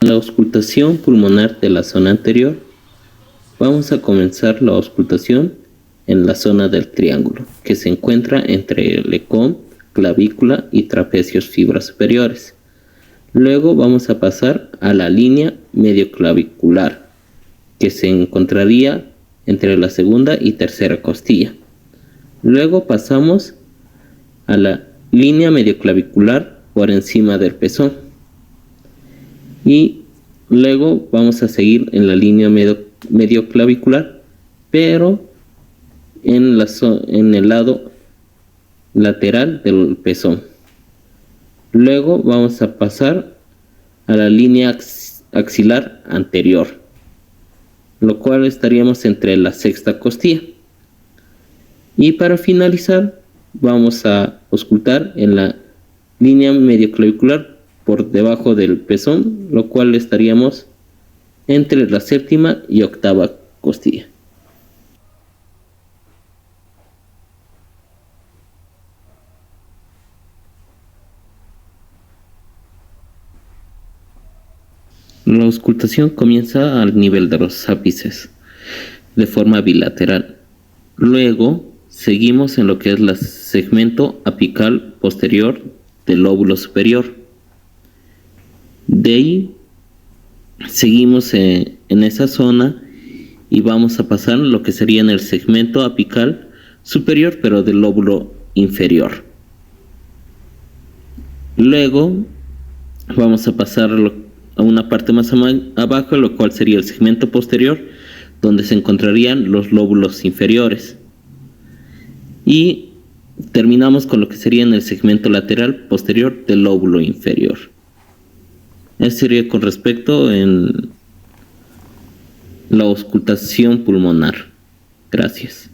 En la auscultación pulmonar de la zona anterior, vamos a comenzar la auscultación en la zona del triángulo, que se encuentra entre el ecón, clavícula y trapecios fibras superiores. Luego vamos a pasar a la línea medioclavicular, que se encontraría entre la segunda y tercera costilla. Luego pasamos a la línea medioclavicular por encima del pezón. Y luego vamos a seguir en la línea medioclavicular, pero en el lado lateral del pezón. Luego vamos a pasar a la línea axilar anterior, lo cual estaríamos entre la sexta costilla. Y para finalizar, vamos a auscultar en la línea medioclavicular por debajo del pezón, lo cual estaríamos entre la séptima y octava costilla. La auscultación comienza al nivel de los ápices, de forma bilateral. Luego seguimos en lo que es el segmento apical posterior del lóbulo superior. De ahí seguimos en esa zona y vamos a pasar lo que sería en el segmento apical superior, pero del lóbulo inferior. Luego vamos a pasar a una parte más abajo, lo cual sería el segmento posterior, donde se encontrarían los lóbulos inferiores. Y terminamos con lo que sería en el segmento lateral posterior del lóbulo inferior. Eso sería con respecto en la auscultación pulmonar. Gracias.